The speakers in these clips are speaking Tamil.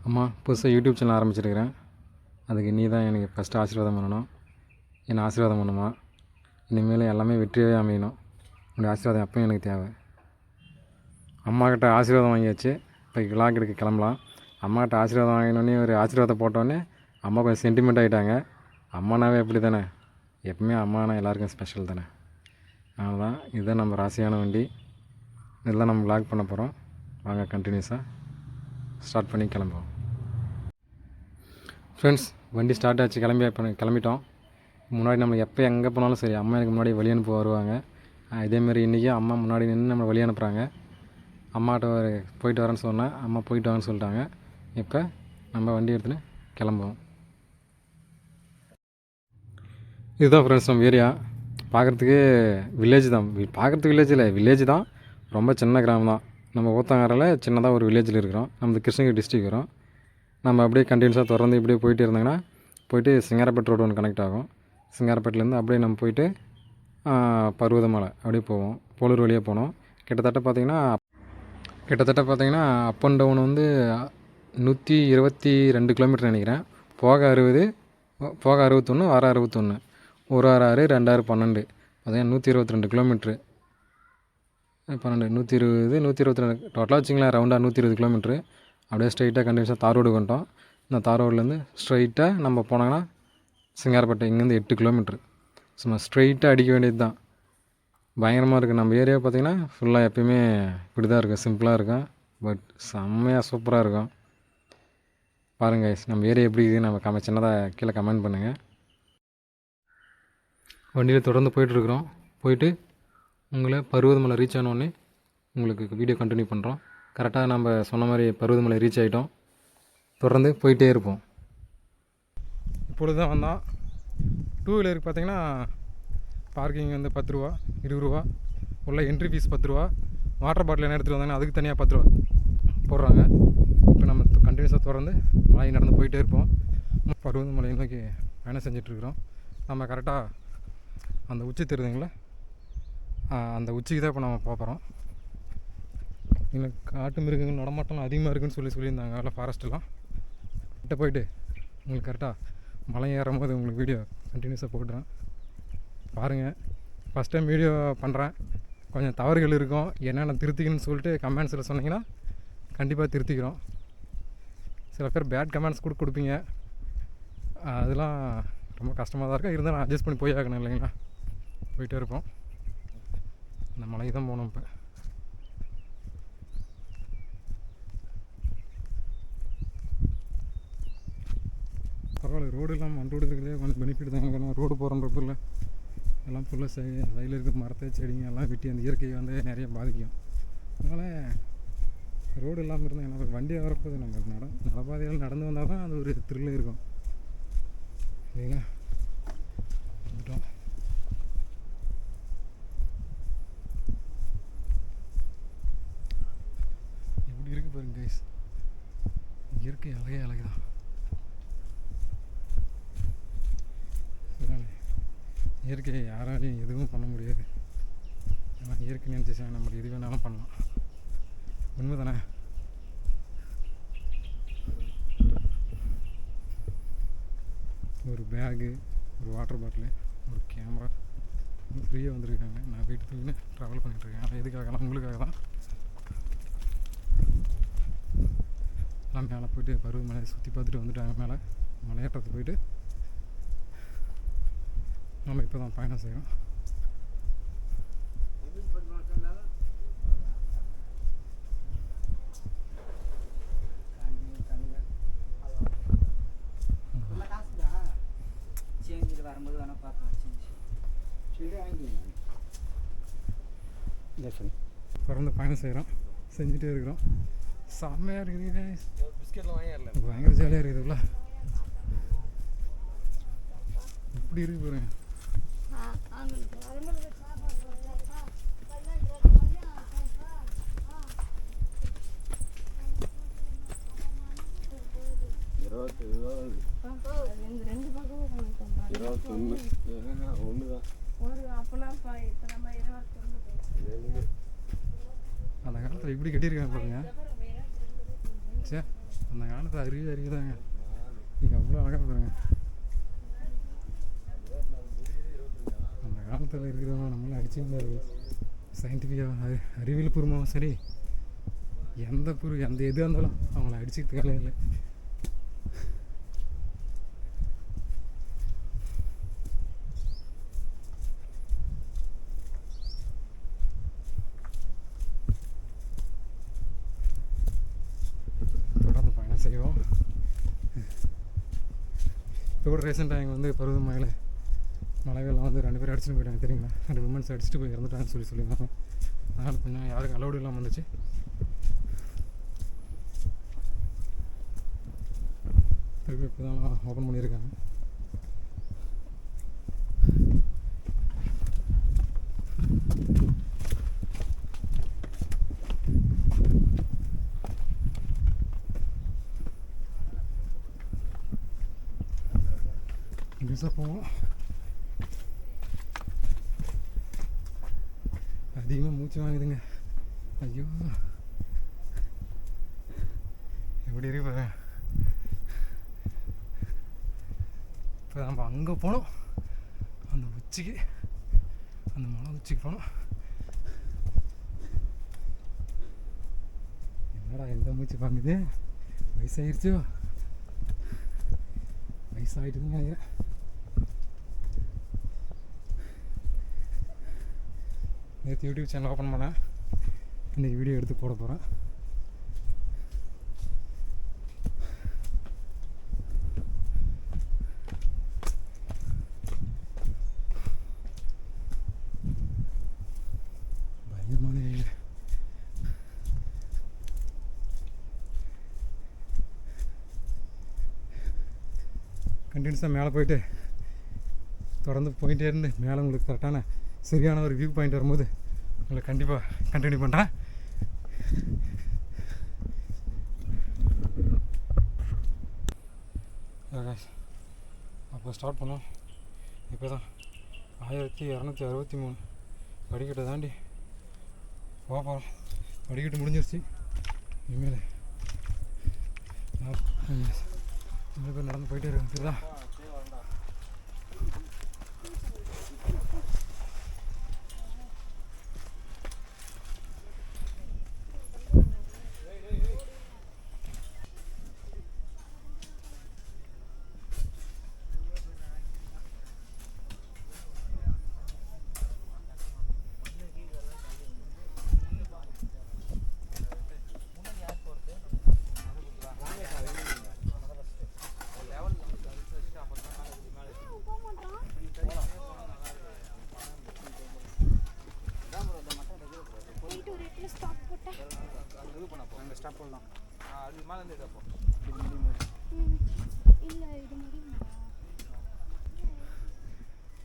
அம்மா புதுசாக யூடியூப் சேனல் ஆரம்பிச்சிருக்கிறேன். அதுக்கு நீ தான் எனக்கு ஃபஸ்ட்டு ஆசீர்வாதம் பண்ணணும். என்னை ஆசீர்வாதம் பண்ணுமா. இனிமேல் எல்லாமே வெற்றியாகவே அமையணும். உன்னுடைய ஆசீர்வாதம் எப்பவும் எனக்கு தேவை. அம்மாக்கிட்ட ஆசீர்வாதம் வாங்கியாச்சு. இப்போ விழாக்கு எடுக்க கிளம்பலாம். அம்மாக்கிட்ட ஆசீர்வாதம் வாங்கினோடனே ஒரு ஆசீர்வாதம் போட்டோடனே அம்மா கொஞ்சம் சென்டிமெண்ட் ஆகிட்டாங்க. அம்மானாவே எப்படி தானே, எப்பவுமே அம்மானா எல்லாருக்கும் ஸ்பெஷல் தானே. அதனால தான் இதுதான் நம்ம ராசியான வண்டி. இதெல்லாம் நம்ம விளாக் பண்ண போகிறோம். வாங்க கண்டினியூஸாக ஸ்டார்ட் பண்ணி கிளம்புவோம். ஃப்ரெண்ட்ஸ், வண்டி ஸ்டார்ட் ஆச்சு. கிளம்பிட்டோம். முன்னாடி நம்ம எப்போ எங்கே போனாலும் சரி அம்மா எனக்கு முன்னாடி வழி அனுப்ப வருவாங்க. இதேமாரி இன்றைக்கி அம்மா முன்னாடி நின்று நம்ம வழி அனுப்புகிறாங்க. அம்மாட்ட போயிட்டு வரேன்னு சொன்னேன். அம்மா போயிட்டு வாங்கன்னு சொல்லிட்டாங்க. இப்போ நம்ம வண்டி எடுத்துன்னு கிளம்புவோம். இதுதான் ஃப்ரெண்ட்ஸ் நம்ம ஏரியா. பார்க்குறதுக்கு வில்லேஜ் தான். பார்க்குறதுக்கு வில்லேஜ் இல்லை, வில்லேஜ் தான். ரொம்ப சின்ன கிராமம் தான். நம்ம ஊத்தங்கரையில் சின்னதாக ஒரு வில்லேஜில் இருக்கிறோம். நம்ம கிருஷ்ணகிரி டிஸ்ட்ரிக் வரும். நம்ம அப்படியே கண்டினியூஸாக தொடர்ந்து இப்படியே போயிட்டு இருந்தாங்கன்னா போயிட்டு சிங்காரப்பேட் ரோடு ஒன்று கனெக்ட் ஆகும். சிங்காரப்பேட்டிலேருந்து அப்படியே நம்ம போயிட்டு பருவதமலை அப்படியே போவோம். போலூர் வழியாக போனோம். கிட்டத்தட்ட பார்த்திங்கன்னா அப் அண்ட் டவுன் வந்து 122 கிலோமீட்டர் நினைக்கிறேன். போக 60, போக 61, வர 61, 1 6 6 2 6 12, அதான் 122 கிலோமீட்ரு. 120, 122 டோட்டலாக வச்சிங்களேன். ரவுண்டாக 120 கிலோமீட்ரு. அப்படியே ஸ்ட்ரைட்டாக கண்டினியூஸாக தார் ரோடு வந்துட்டோம். இந்த தார் ரோட்லேருந்து ஸ்ட்ரைட்டாக நம்ம போனாங்கன்னா சிங்காரப்பேட்டை. இங்கேருந்து 8 கிலோமீட்ரு. சும்மா ஸ்ட்ரைட்டாக அடிக்க வேண்டியது தான். பயங்கரமாக இருக்குது. நம்ம ஏரியா பார்த்திங்கன்னா ஃபுல்லாக எப்பயுமே இப்படி தான் இருக்கும். சிம்பிளாக இருக்கும். பட் செம்மையாக சூப்பராக இருக்கும். பாருங்கள் நம்ம ஏரியா எப்படி இருக்குது நம்ம சின்னதாக கீழே கமெண்ட் பண்ணுங்கள். வண்டியில் தொடர்ந்து போயிட்டுருக்குறோம். போயிட்டு உங்களை பருவதமலை ரீச் ஆனோடனே உங்களுக்கு வீடியோ கண்டினியூ பண்ணுறோம். கரெக்டாக நம்ம சொன்ன மாதிரி பருவதமலை ரீச் ஆகிட்டோம். தொடர்ந்து போயிட்டே இருப்போம். இப்பொழுது தான் வந்தோம். 2 வீலருக்கு பார்த்திங்கன்னா பார்க்கிங் வந்து 10 ரூபா, 20 ரூபா. உள்ள என்ட்ரி ஃபீஸ் 10 ரூபா. வாட்டர் பாட்டில் என்ன எடுத்துகிட்டு வந்தாங்கன்னா அதுக்கு தனியாக 10 ரூபா போடுறாங்க. இப்போ நம்ம கண்டினியூஸாக தொடர்ந்து மலை நடந்து போயிட்டே இருப்போம். பருவதமலை நோக்கி பயணம் செஞ்சிட்ருக்குறோம். நம்ம கரெக்டாக அந்த உச்சி தெரியுதுங்களா, அந்த உச்சிக்கு தான் இப்போ நம்ம போகிறோம். இல்லை காட்டு மிருகங்கள் நடமாட்டம் அதிகமாக இருக்குதுன்னு சொல்லியிருந்தாங்க. அதெல்லாம் ஃபாரஸ்ட்டெலாம் கிட்ட போயிட்டு உங்களுக்கு கரெக்டாக மலை ஏறும் போது உங்களுக்கு வீடியோ கண்டினியூஸாக போட்டுறேன். பாருங்கள். ஃபஸ்ட் டைம் வீடியோ பண்ணுறேன். கொஞ்சம் தவறுகள் இருக்கும். என்னென்ன திருத்திக்கணும்னு சொல்லிட்டு கமெண்ட்ஸில் சொன்னீங்கன்னா கண்டிப்பாக திருத்திக்கிறோம். சில பேர் பேட் கமெண்ட்ஸ் கூட கொடுப்பீங்க. அதெல்லாம் ரொம்ப கஷ்டமாக தான் இருக்கும். இருந்தாலும் அட்ஜஸ்ட் பண்ணி போய் ஆகணும் இல்லைங்களா. போயிட்டே இருப்போம். அந்த மலைக்கு தான் போகணும். இப்போ பரவாயில்ல. ரோடு இல்லாமல் மண் ரோடு இருக்கிறதே கொஞ்சம் பெனிஃபிட் தான். எனக்கு ரோடு போகிறன்றப்ப இல்லை எல்லாம் ஃபுல்லாக சைடில் இருக்கிற மரத்தை செடிங்க எல்லாம் வெட்டி அந்த இயற்கையை வந்து நிறைய பாதிக்கும். அதனால் ரோடு இல்லாமல் இருந்தால் என்ன வண்டியை வரப்போது நம்ம நடப்பாதைகள் நடந்து வந்தால் தான் அது ஒரு த்ரில் இருக்கும் இல்லைங்களா. வந்துட்டோம். எப்படி இருக்குது பாருங்க கைஸ். இயற்கை அழகே அழகுதான். இயற்கையை யாராலையும் எதுவும் பண்ண முடியாது. ஏன்னா இயற்கை நினச்சிச்சா நம்ம எது வேணாலும் பண்ணலாம். உண்மை தானே. ஒரு பேகு, ஒரு வாட்டர் பாட்டிலு, ஒரு கேமரா ஃப்ரீயாக வந்துருக்காங்க. நான் வீட்டு தூக்கின்னு ட்ராவல் பண்ணிகிட்ருக்கேன். ஆனால் எதுக்காகலாம் உங்களுக்காக தான். எல்லாம் மேலே போய்ட்டு பருவமலை சுற்றி பார்த்துட்டு வந்துட்டாங்க. மேலே மலையேற்றத்தை போயிட்டு நம்ம இப்போ தான் பயணம் செய்கிறோம். தொடர்ந்து பயணம் செய்கிறோம். செஞ்சுட்டே இருக்கிறோம். செம்மையாக இருக்குது. பிஸ்கெட்லாம் வாங்கிடல. பயங்கர ஜாலியாக இருக்குதுல்ல. இப்படி இருக்கு பாருங்க. அந்த காலத்தில் இப்படி கட்டியிருக்காங்க பாருங்க. சே அந்த காலத்தில் அருவி தாங்க. நீங்கள் அவ்வளோ அழகாக பாருங்க. அந்த காலத்தில் இருக்கிறவங்க நம்மளாம் அடிச்சு இருந்தார். சயின்டிஃபிக்காக அறிவியல் பூர்வமாகவும் சரி, எந்த எதாக இருந்தாலும் அவங்கள அடிச்சுக்கிறதுக்கு வேலை இல்லை. தொடர்ந்து பயணம் செய்வோம். இப்போ கூட ரீசெண்டாக இங்கே வந்து பருவமழையில் மழை வெள்ளம் வந்து 2 பேர் அடிச்சுட்டு போயிட்டாங்க தெரியுங்களா. 2 விமன்ஸ் அடிச்சுட்டு போய் இறந்துட்டாங்கன்னு சொல்லியிருந்தாங்க. அதனால் கொஞ்சம் யாருக்கும் அலோடு இல்லாமல் வந்துச்சு. திருப்பி இப்போ தான் ஓப்பன் பண்ணியிருக்காங்க. பெருசாக போவோம். அதிகமாக மூச்சு வாங்குதுங்க. ஐயோ எப்படி இருக்கு பாருங்க. இப்போ நம்ம அங்கே போனோம், அந்த உச்சிக்கு, அந்த மலை உச்சிக்கு போனோம். என்னடா எந்த மூச்சு வாங்குது? வயசாகிடுச்சோ? வயசாகிட்டுன்னு நினைக்கிறேன். நேற்று யூடியூப் சேனல் ஓப்பன் பண்ணேன். இன்றைக்கி வீடியோ எடுத்து போட போகிறேன். பயங்கரமான வெயில். கண்டினியூஸாக மேலே போயிட்டு தொடர்ந்து போயிட்டே இருந்து மேலே உங்களுக்கு கரெக்டான சரியான ஒரு வியூ பாயிண்ட் வரும்போது உங்களை கண்டிப்பாக கண்டினியூ பண்ணுறேன். அப்போ ஸ்டார்ட் பண்ணோம். இப்போ தான் 1263 படிக்கட்டை தாண்டி போக போகிறோம். படிக்கட்டு முடிஞ்சிருச்சு. இனிமேல் நிறைய பேர் நடந்து போயிட்டே இருக்காங்க. சரிதா?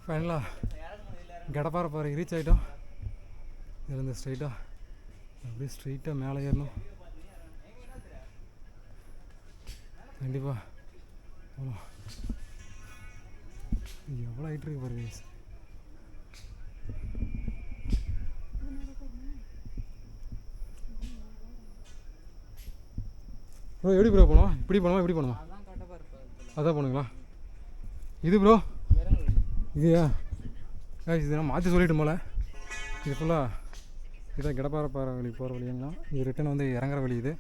ஃபைனலாக கடப்பாறை பாறை ரீச் ஆகிட்டோம். இருந்து ஸ்ட்ரைட்டாக அப்படியே ஸ்ட்ரைட்டாக மேலே ஏறணும். கண்டிப்பாக எவ்வளோ ஹைட் இருக்கு பாருங்க. ப்ரோ எப்படி ப்ரோ போனோம்? இப்படி போனோமா இப்படி போனோமா? அதான் போனுங்களா? இது ப்ரோ இதுயா இது நான் மாற்றி சொல்லிட்டு போல. இது ஃபுல்லாக இதான் கடப்பாறை பாறை வழி போகிற வழிங்களா. இது ரிட்டன் வந்து இறங்குற வழி. இது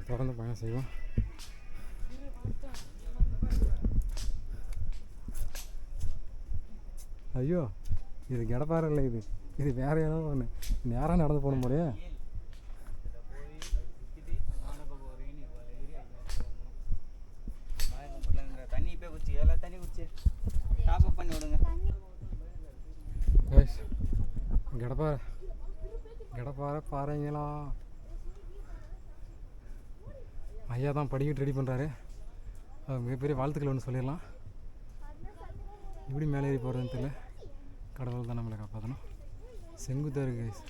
தொடர்ந்து பயணம் செய்வோம். ஐயோ இது கடப்பாறை இல்லை, இது வேறு ஏதோ ஒன்று. நேராக நடந்து போகணும் போலையே. கடப்பாறை பாறைங்களா. ஐயா தான் படிக்கிட்டு ரெடி பண்ணுறாரு. அது மிகப்பெரிய வாழ்த்துக்கள் ஒன்று சொல்லிடலாம். எப்படி மேலே ஏறி போகிறதுன்னு தெரியல. கடவுள் தான் நம்மளை காப்பாற்றணும். செங்குத்தாக இருக்கு கைஸ்.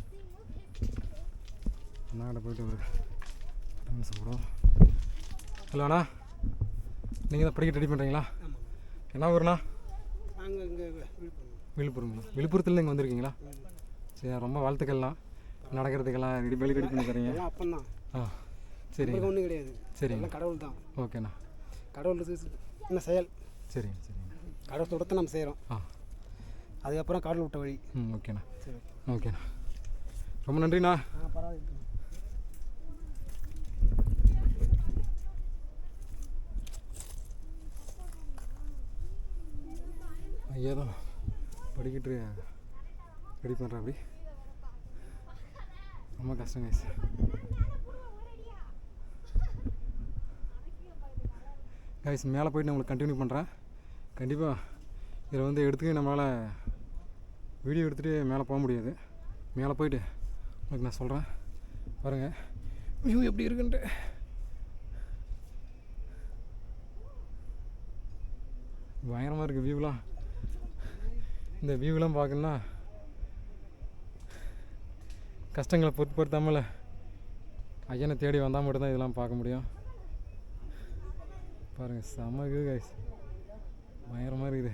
அண்ணாக்கிட்ட போயிட்டு ஒரு டான்ஸ் போடுவோம். ஹலோ அண்ணா, நீங்கள் தான் படிக்கிட்டு ரெடி பண்ணுறீங்களா? என்ன ஊருண்ணா? விழுப்புரங்களா? விழுப்புரத்தில் நீங்கள் வந்திருக்கீங்களா? சரி, ரொம்ப வாழ்த்துக்கள்லாம். நடக்கிறதுக்கெல்லாம் ரெடி பண்ணி தரீங்க. ஆ சரிங்க. ஒன்றும் கிடையாது. சரிங்க. எல்லாம் கடவுள் தான். ஓகேண்ணா. கடவுள் என்ன செயல். சரிங்க சரிங்க. கடவுள் தொடர்த்து நம்ம செய்கிறோம். அதுக்கப்புறம் கடவுள் விட்ட வழி. ஓகேண்ணா. சரி ஓகேண்ணா. ரொம்ப நன்றிண்ணா. பரவாயில்ல. ஐயா தான் படிக்கிட்டு ரெடி பண்ணுறேன். அப்படி ரொம்ப கஷ்டம் கைஸ். கைஸ் மேலே போய்ட்டு நான் உங்களுக்கு கண்டினியூ பண்ணுறேன். கண்டிப்பாக இதில் வந்து எடுத்துக்க நம்மளால் வீடியோ எடுத்துகிட்டு மேலே போக முடியாது. மேலே போயிட்டு உங்களுக்கு நான் சொல்கிறேன். பாருங்கள் வியூ எப்படி இருக்குன்ட்டு. பயங்கரமாக இருக்குது வியூலாம். இந்த வியூலாம் பார்க்கணுன்னா கஷ்டங்களை பொருட்படுத்தாமல் ஐயனை தேடி வந்தால் மட்டும்தான் இதெல்லாம் பார்க்க முடியும். பாருங்கள் செம்ம வியூ கைஸ். பயங்கரமாக இருக்குது.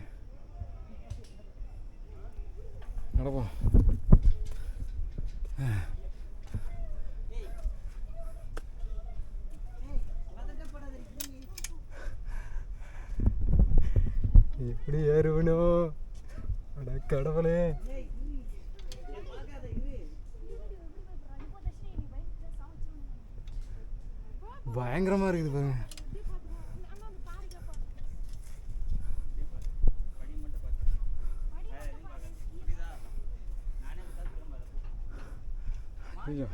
நடப்போம். எப்படி ஏறுவணும் அட கடவுளே. பயங்கரமாக இருக்குது பாருங்க. ஐயோ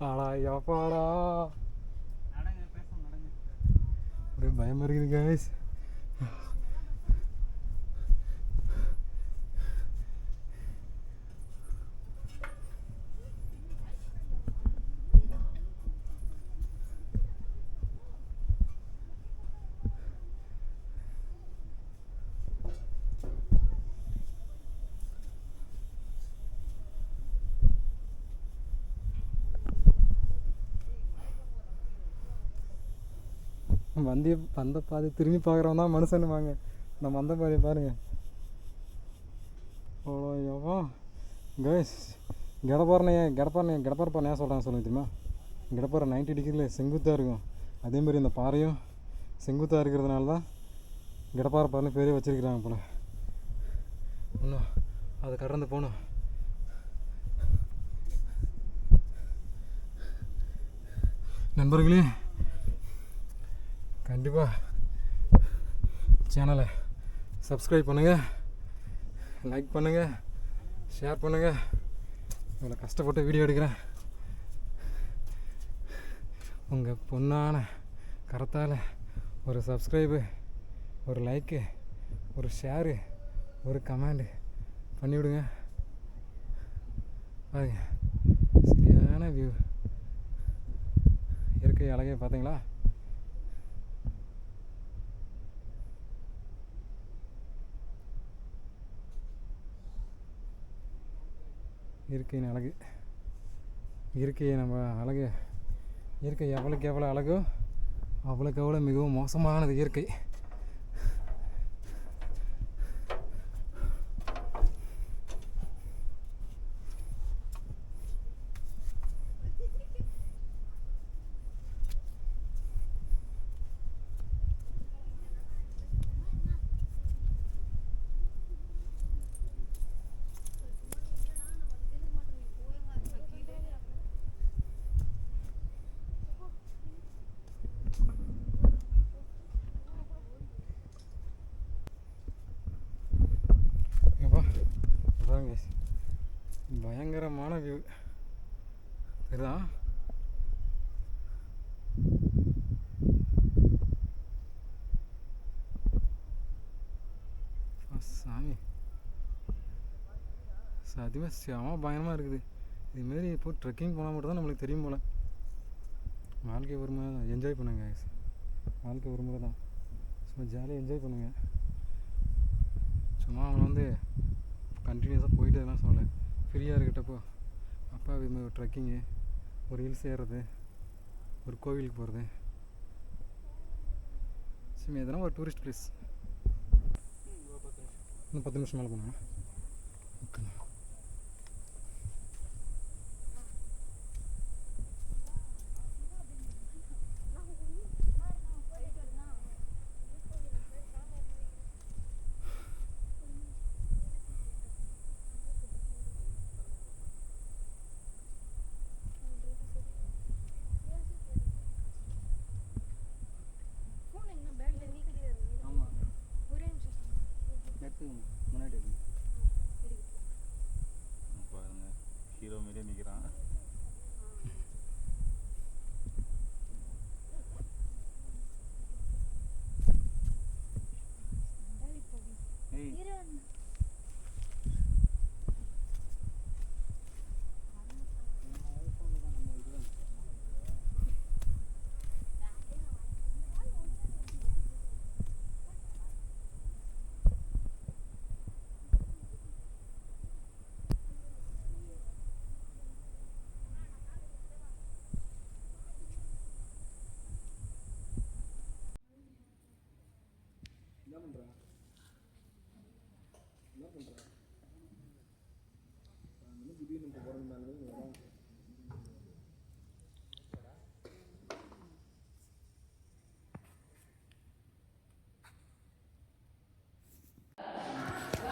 ஆடா எப்பாடா ஒரே பயமாக இருக்குது கைஸ். வந்த பாதை திரும்பி பார்க்குறவன் தான் மனுஷன்னு வாங்க. நம்ம வந்த பாதையை பாருங்கள். அவ்வளோ எவ்வளோ கைஸ். கடப்பாறை ஏன் சொல்கிறாங்க சொல்லுங்க தெரியுமா? கடப்பாறை 90 டிகிரியில் செங்குத்தாக இருக்கும். அதேமாதிரி இந்த பாறையும் செங்குத்தாக இருக்கிறதுனால தான் கடப்பாறை பாறைன்னு பேரே வச்சுருக்கிறாங்க போல். இன்னும் அதை கடந்து போகணும். நண்பர்களே கண்டிப்பாக சேனலை சப்ஸ்கிரைப் பண்ணுங்கள், லைக் பண்ணுங்கள், ஷேர் பண்ணுங்கள். இவ்வளோ கஷ்டப்பட்டு வீடியோ எடுக்கிறேன். உங்கள் பொண்ணான கரத்தால் ஒரு சப்ஸ்கிரைபு, ஒரு லைக்கு, ஒரு ஷேரு, ஒரு கமெண்டு பண்ணிவிடுங்க. பாருங்க சரியான வியூ. இயற்கை அழகே பார்த்தீங்களா? இயற்கையின் அழகு. இயற்கையை நம்ம அழகு. இயற்கை எவ்வளோக்கு எவ்வளோ அழகோ அவ்வளோக்கு எவ்வளோ மிகவும் மோசமானது இயற்கை. பயங்கரமான வியூ சரிதா? சாமி சத்தியமாக செம பயங்கரமாக இருக்குது. இதுமாரி இப்போ ட்ரெக்கிங் போனால் மட்டும் தான் நம்மளுக்கு தெரியும் போல். வாழ்க்கை ஒரு முறை தான் என்ஜாய் பண்ணுங்க. வாழ்க்கை ஒரு முறை தான், சும்மா ஜாலியாக என்ஜாய் பண்ணுங்கள். சும்மா அவனை வந்து கண்டினியூஸாக போயிட்டு அதெல்லாம் சொல்லலை. ஃப்ரீயாக இருக்கட்டப்போ அப்பா இதுமாதிரி ஒரு ட்ரெக்கிங்கு, ஒரு ஹில்ஸ் ஏறுறது, ஒரு கோவிலுக்கு போகிறது, சரி எதனா ஒரு டூரிஸ்ட் பிளேஸ் இன்னும் 10 நிமிஷம் மேலே போகணும். ஓகேண்ணா. முன்னாடி பாருங்க ஹீரோ மாரியே நிற்கிறான்.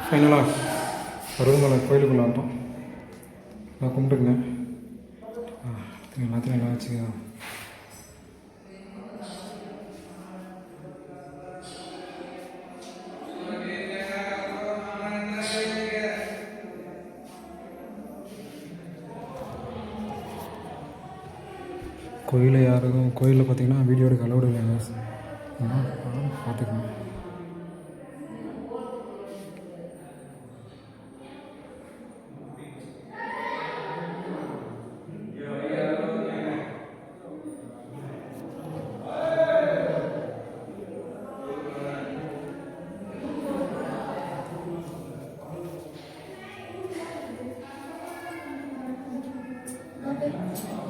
ஃபைனலாக பருவமலை கோயிலுக்குள்ள வந்துட்டோம். நான் கும்பிட்டுருங்க. எல்லாத்தையும் நல்லா வச்சுக்கலாம். கோயிலில் யாரும் கோயிலில் பார்த்தீங்கன்னா வீடியோ எடுக்க அலோடு இல்லைங்க. பார்த்துக்கணும். Okay.